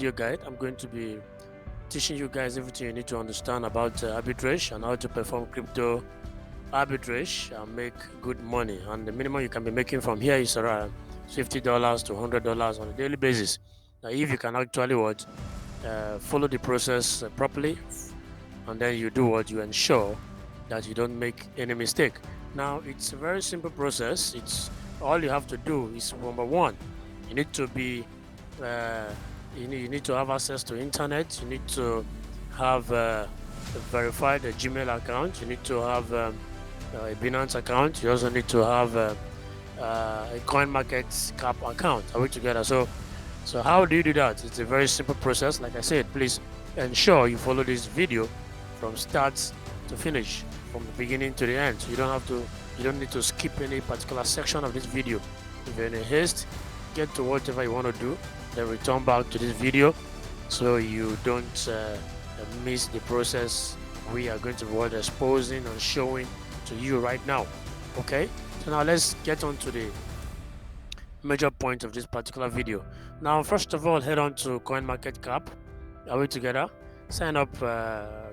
video guide. I'm going to be teaching you guys everything you need to understand about arbitrage and how to perform crypto arbitrage and make good money. And the minimum you can be making from here is around $50 to $100 on a daily basis. Now, if you can actually follow the process properly, and then you do what you ensure that you don't make any mistake. Now, it's a very simple process. It's all you have to do is number one, you need to be uh, you need to have access to internet. You need to have a verified Gmail account. You need to have a Binance account. You also need to have a coin market cap account. Are we together? So how do you do that? It's a very simple process. Like I said, please ensure you follow this video from start to finish, from the beginning to the end. So you don't need to skip any particular section of this video. If you're in a haste, get to whatever you want to do, then return back to this video so you don't miss the process we are going to be exposing and showing to you right now. Okay, so now let's get on to the major point of this particular video. Now, first of all, head on to CoinMarketCap. Are we together? Sign up,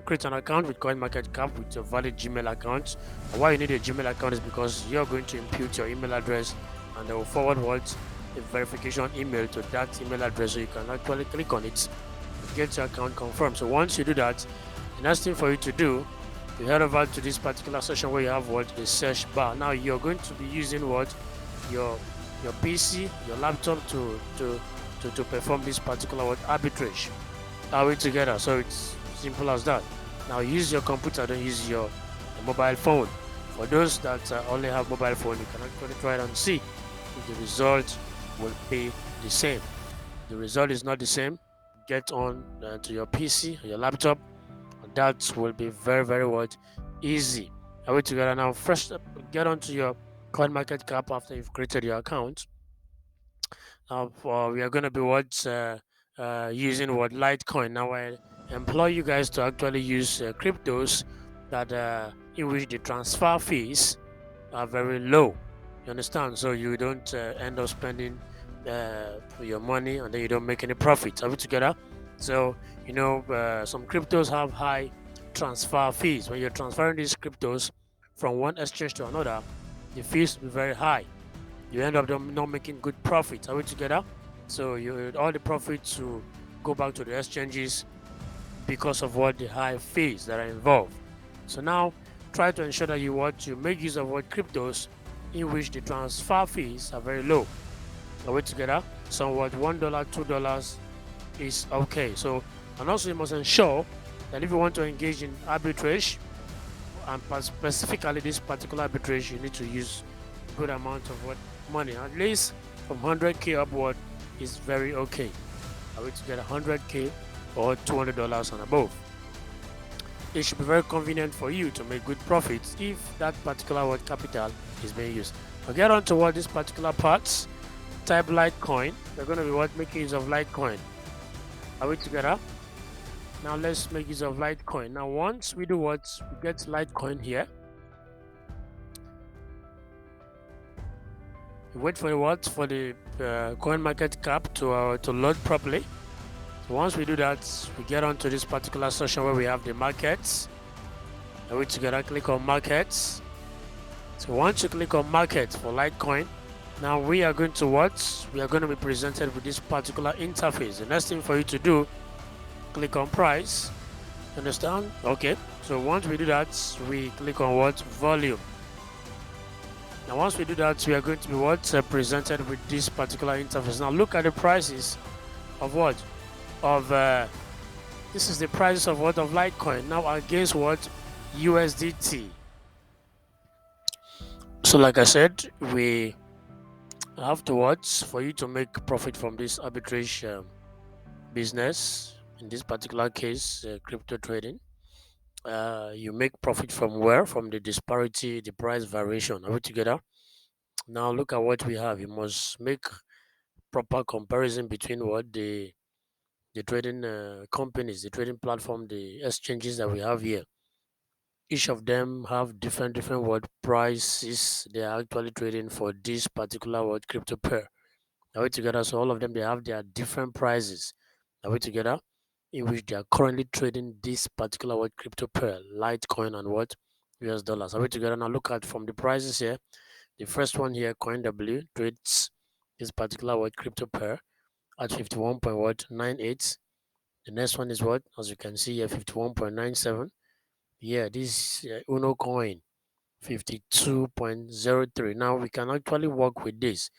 create an account with CoinMarketCap with your valid Gmail account. And why you need a Gmail account is because you're going to input your email address and they will forward what a verification email to that email address so you can actually click on it and get your account confirmed. So once you do that, the next thing for you to do, you head over to this particular section where you have what the search bar. Now you're going to be using what your PC, your laptop to perform this particular arbitrage. Are we together? So it's simple as that. Now use your computer, don't use your mobile phone. For those that only have mobile phone, you can actually try it and see if the result will be the same. The result is not the same. Get on to your PC, your laptop, and that will be very, very easy. Are we together? Now first, get onto your coin market cap after you've created your account. Now we are going to be using Litecoin. Now I employ you guys to actually use cryptos that in which the transfer fees are very low. You understand? So you don't end up spending your money and then you don't make any profit. Are we together? So some cryptos have high transfer fees. When you're transferring these cryptos from one exchange to another, the fees will be very high. You end up not making good profits. Are we together? So all the profits to go back to the exchanges because of what the high fees that are involved. So now try to ensure that you make use of cryptos in which the transfer fees are very low. Are we together? So $1, $2 is okay. So and also you must ensure that if you want to engage in arbitrage, and specifically this particular arbitrage, you need to use a good amount of money, at least from 100k upward is very okay. Are we to get 100k or $200 and above? It should be very convenient for you to make good profits if that particular capital is being used. I'll get on to this particular parts. Type Litecoin. We're going to be making use of Litecoin. Are we together? Now let's make use of Litecoin. Now once we do we get Litecoin here. We wait for the coin market cap to load properly. So once we do that, we get onto this particular section where we have the markets. And we together click on markets. So once you click on markets for Litecoin, now we are going to we are going to be presented with this particular interface. The next thing for you to do, click on price. Understand? Okay. So once we do that, we click on volume. Now once we do that, we are going to be presented with this particular interface. Now look at the prices of this is the prices of of Litecoin now against USDT. So like I said, we have to for you to make profit from this arbitrage business. In this particular case, crypto trading, you make profit from where? From the disparity, the price variation. Are we together? Now look at what we have. You must make proper comparison between the trading companies, the trading platform, the exchanges that we have here. Each of them have different prices they are actually trading for this particular crypto pair. Are we together? So all of them, they have their different prices. Are we together? In which they are currently trading this particular what crypto pair, Litecoin and what US dollars. Are we together? Now look at from the prices here. The first one here, Coin W, trades this particular what crypto pair at 51.98. The next one is what, as you can see here, 51.97. Yeah, this Uno coin 52.03. Now we can actually work with this.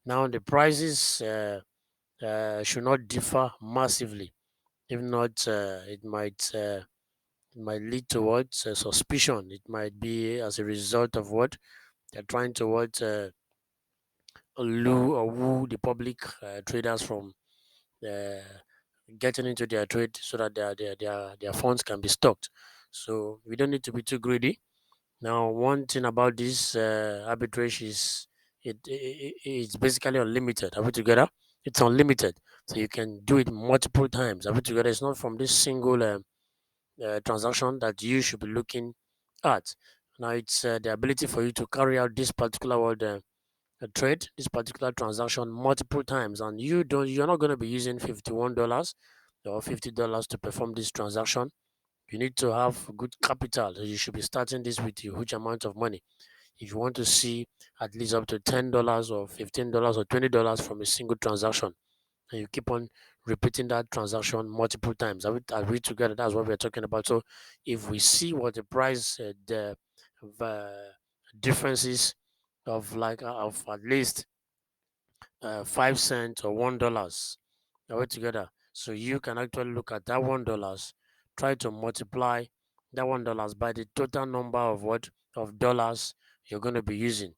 Now the prices should not differ massively. If not, it might lead towards suspicion. It might be as a result of what they're trying to what lure or woo the public traders from uh, getting into their trade so that their funds can be stocked. So we don't need to be too greedy. Now, one thing about this arbitrage is it's basically unlimited. Are we together? It's unlimited, so you can do it multiple times. Are we together? It's not from this single transaction that you should be looking at. Now, it's the ability for you to carry out this particular word, trade, this particular transaction multiple times, and you're not going to be using $51 or $50 to perform this transaction. You need to have good capital. So you should be starting this with a huge amount of money. If you want to see at least up to $10 or $15 or $20 from a single transaction, and you keep on repeating that transaction multiple times, are we together? That's what we're talking about. So if we see what the price, the differences of like of at least 5 cents or $1, are we together? So you can actually look at that $1, try to multiply that $1 by the total number of what of dollars you're going to be using.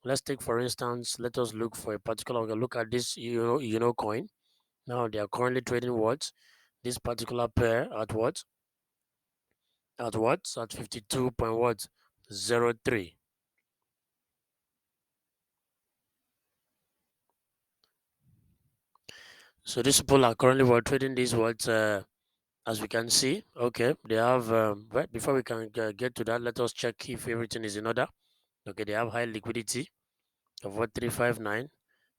Let's take for instance, let us look for a particular. We can look at this coin. Now they are currently trading what this particular pair at at 52 point what 03. So these people are currently trading this what as we can see. Okay, they have but before we can get to that, let us check if everything is in order. Okay, they have high liquidity of what 359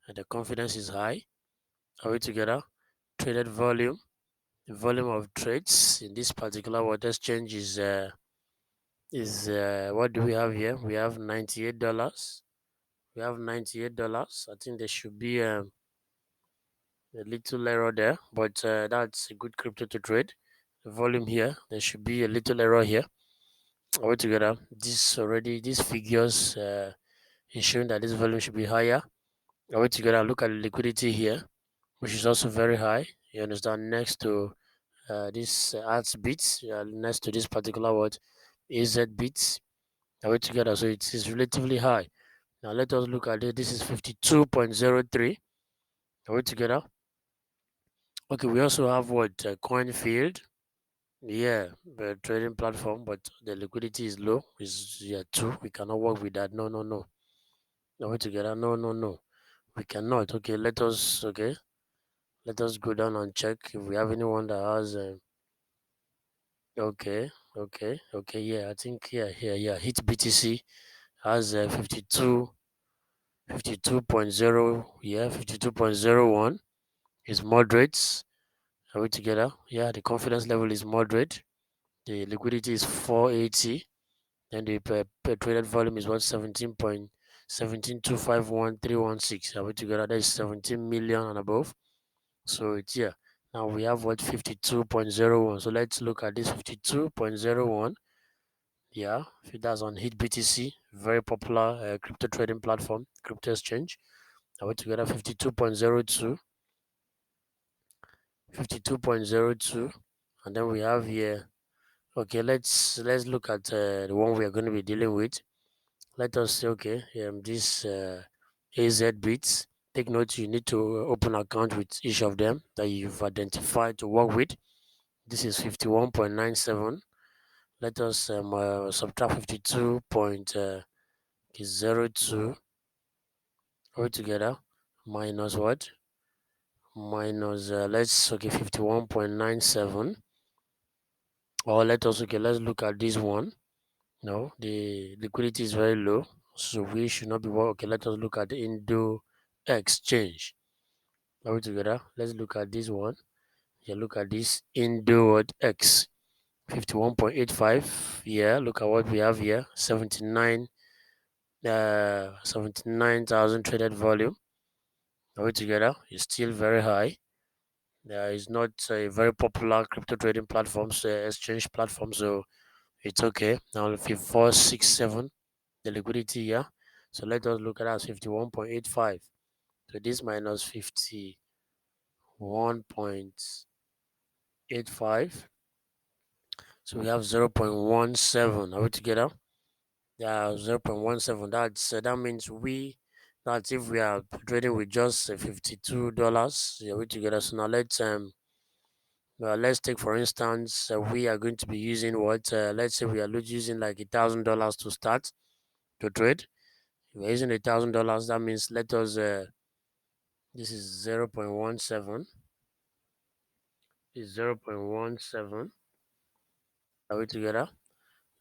and the confidence is high. Are we together? Traded volume. The volume of trades in this particular what exchange is what do we have here? We have $98. We have $98. I think there should be a little error there, but that's a good crypto to trade. The volume here, there should be a little error here. Altogether, these figures is showing that this volume should be higher. Altogether, look at the liquidity here, which is also very high. You understand? Next to this arts bits, next to this particular word, AZ bits, altogether, so it is relatively high. Now let us look at it. This is 52.03. Are we together? Okay, we also have what coin field. Yeah, the trading platform, but the liquidity is low. Is yeah two. We cannot work with that. No, no, no. Are we together? No, no, no. We cannot. Okay, let us go down and check if we have anyone that has. Okay, okay. Yeah, I think yeah. Hit BTC has 52.0. Yeah, 52.01 is moderate. Are we together? Yeah, the confidence level is moderate. The liquidity is 480. Then the per traded volume is what 17.17251,316. Are we together? That is 17 million and above. So it's yeah. Now we have what 52.01. So let's look at this 52.01. Yeah, that's on Hit BTC, very popular crypto trading platform, crypto exchange. Are we together? 52.02, 52.02, and then we have here. Okay, let's look at the one we are going to be dealing with. Let us say, okay, this AZ bits. Take note, you need to open account with each of them that you've identified to work with. This is 51.97. Let us subtract 52.02 altogether minus what? Minus, okay, 51.97. Or let's look at this one. No, the liquidity is very low, so we should not be worried. Okay, let us look at the Indo exchange. Are we together? Let's look at this one. You look at this Indo X 51.85. Yeah, look at what we have here 79,000 traded volume. Altogether, it's still very high. It's not a very popular crypto trading platforms, exchange platform, so it's okay. Now, if 467, the liquidity here. So let us look at that as 51.85. So this minus 51.85. So we have 0.17. Are we together? Yeah, 0.17. That means that's if we are trading with just $52. Yeah, we together. So now let's take for instance we are going to be using what let's say we are using like $1,000 to start to trade. If we're using $1,000, that means let us this is 0.17 is 0.17. Are we together?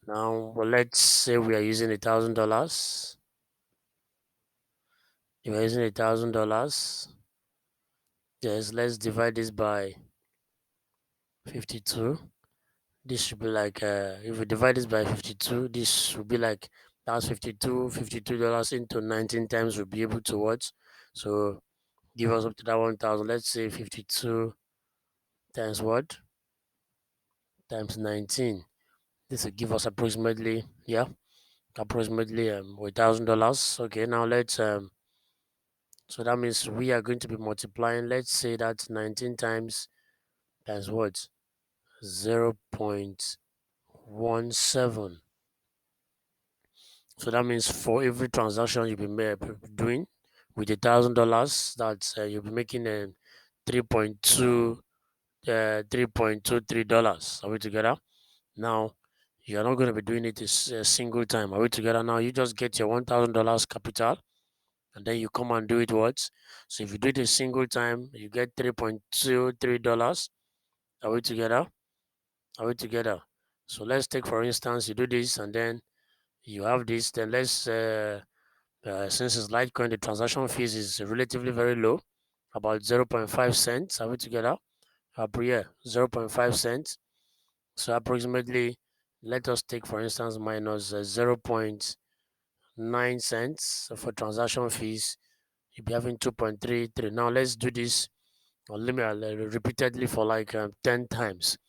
Now well, let's say we are using $1,000. If we're using $1,000, yes, let's divide this by 52. This should be like if we divide this by 52, this should be like that's $52 into 19 times we'll be able to watch. So give us up to that 1,000. Let's say 52 times what? Times 19. This will give us approximately, yeah, approximately $1,000. Okay, now so that means we are going to be multiplying, let's say that 19 times what? 0.17. So that means for every transaction you'll be doing with $1,000, that you'll be making 3.2 $3.23. Are we together? Now you're not going to be doing it a single time. Are we together now? You just get your $1,000 capital and then you come and do it once. So if you do it a single time, you get $3.23. Are we together? Are we together? So let's take for instance you do this and then you have this. Then since it's Litecoin, the transaction fees is relatively very low, about 0.5 cents. Are we together? Per year, 0.5 cents. So approximately, let us take for instance minus 0.9 cents for transaction fees. You'll be having 2.33. Now let's do this repeatedly for like 10 times.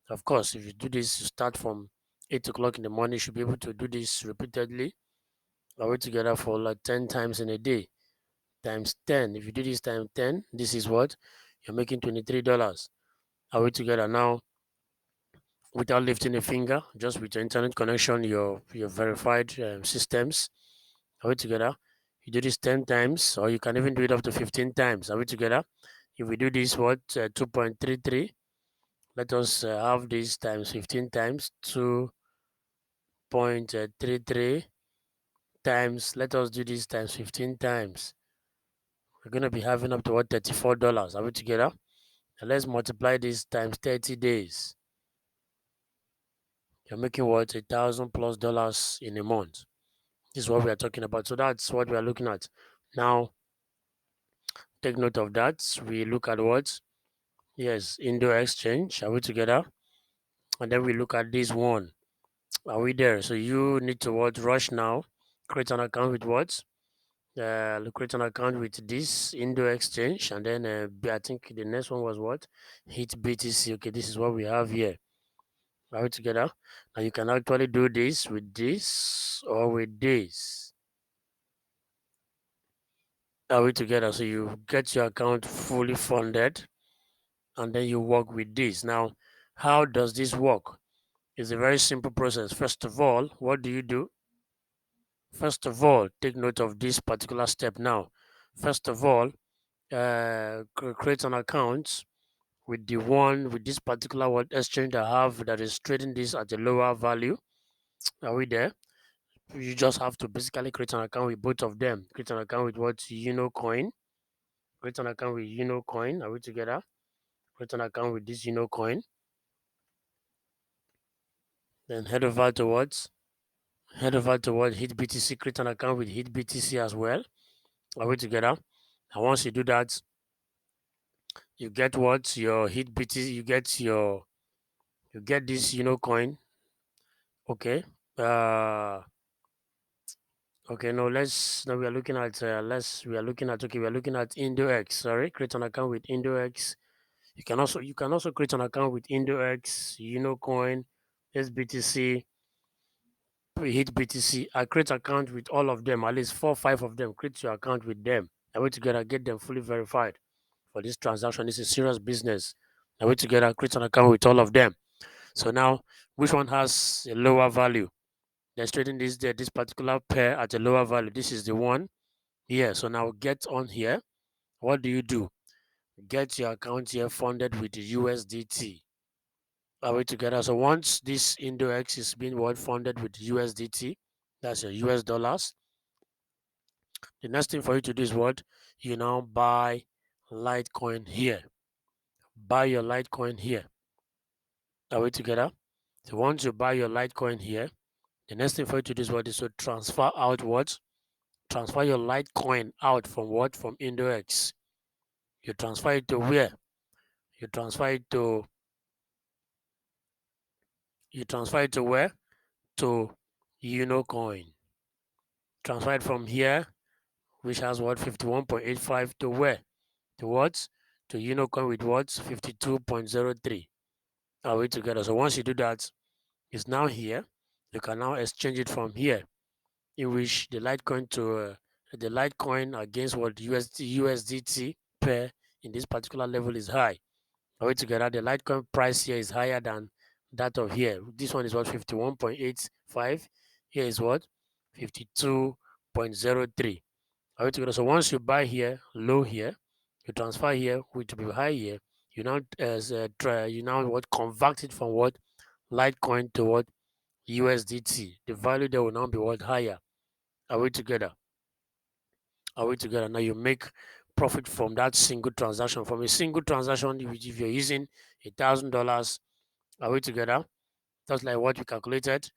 Of course, if you do this, you start from 8 o'clock in the morning, you should be able to do this repeatedly. Are we together for like 10 times in a day? Times 10. If you do this times 10, this is what? You're making $23. Are we together now? Without lifting a finger, just with your internet connection, your verified systems. Are we together? You do this 10 times, or you can even do it up to 15 times. Are we together? If we do this, what? 2.33. Let us have this times 15 times. 2.33 times. Let us do this times 15 times. We're going to be having up to what? $34. Are we together? And let's multiply this times 30 days. You're making what? $1,000+ in a month. This is what we are talking about. So that's what we are looking at. Now, take note of that. We look at what? Yes, Indo Exchange. Are we together? And then we look at this one. Are we there? So you need to what? Rush now. Create an account with what? Create an account with this Indo Exchange. And then I think the next one was what? Hit BTC. Okay, this is what we have here. Are we together? Now you can actually do this with this or with this. Are we together? So you get your account fully funded and then you work with this. Now, how does this work? It's a very simple process. First of all, what do you do? First of all, take note of this particular step now. First of all, create an account with the one with this particular what exchange I have that is trading this at a lower value. Are we there? You just have to basically create an account with both of them. Create an account with what Coin. Create an account with Coin. Are we together? Create an account with this Coin. Then head over towards Hit BTC. Create an account with Hit BTC as well. Are we together? And once you do that, You get what? Your hit BTC, you get this, coin. Okay. Uh okay, no, we are looking at we are looking at IndoX. Sorry, create an account with IndoX. You can also create an account with IndoX, coin, SBTC, hit BTC. I create account with all of them, at least 4 5 of them. Create your account with them. That way together get them fully verified for this transaction. This is serious business. That way together create an account with all of them. So now, which one has a lower value? Let's trading this particular pair at a lower value. This is the one here. So now get on here. What do? Get your account here funded with the USDT. Are we together? So once this index is being funded with USDT, that's your US dollars. The next thing for you to do is what? You now buy Litecoin here. Buy your Litecoin here. Are we together? So once you buy your Litecoin here, the next thing for you to do is what? Is to transfer out what? Transfer your Litecoin out from what? From Index. You transfer it to where? You transfer it to where? To Unocoin. Transfer it from here, which has what? 51.85 to where? To what? To Unocoin with what? 52.03. Are we together? So once you do that, it's now here. You can now exchange it from here, in which the Litecoin against what USDT pair in this particular level is high. Are we together? The Litecoin price here is higher than that of here. This one is what? 51.85. Here is what? 52.03. Are we together? So once you buy here, low here, you transfer here, which will be high here. You now you now what? Convert it from what? Litecoin to what? USDT. The value there will now be what? Higher. Are we together? Are we together? Now you make profit from that single transaction. From a single transaction, if you're using $1,000, are we together? That's like what we calculated.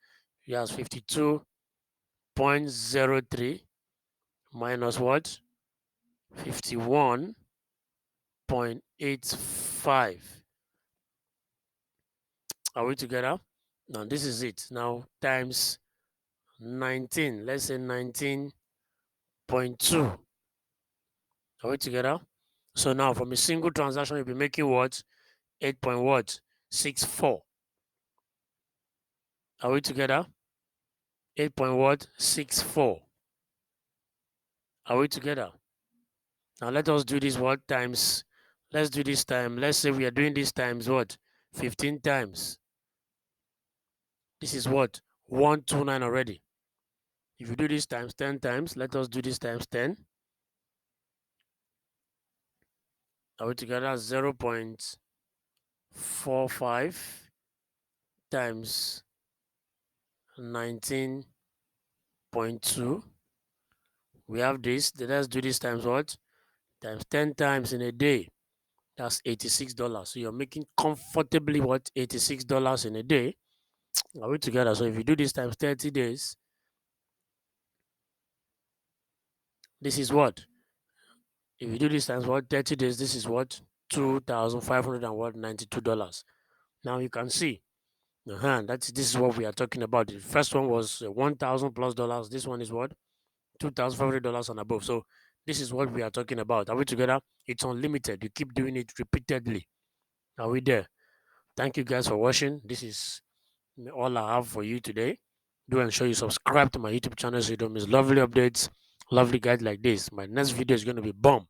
You have 52.03 minus what? 51.85. Are we together? Now this is it. Now times 19. Let's say 19.2. Are we together? So now from a single transaction, you'll be making what? 8 point what? 64. Are we together? 8 point what? 64. Are we together? Now let us do this what times. Let's do this time. Let's say we are doing this times what? 15 times. This is what? 129 already. If you do this times 10 times, let us do this times 10. Are we together? 0.45 times 19.2. We have this. Let's do this times what? Times 10 times in a day. That's $86. So you're making comfortably what? $86 in a day. Are we together? So if you do this times 30 days, this is what? If you do this times what? 30 days, this is what? $2,592. Now you can see. This is what we are talking about. The first one was 1,000 plus dollars. This one is what? $2,500 and above. So this is what we are talking about. Are we together? It's unlimited. You keep doing it repeatedly. Are we there? Thank you guys for watching. This is all I have for you today. Do ensure you subscribe to my YouTube channel so you don't miss lovely updates, lovely guides like this. My next video is going to be bomb.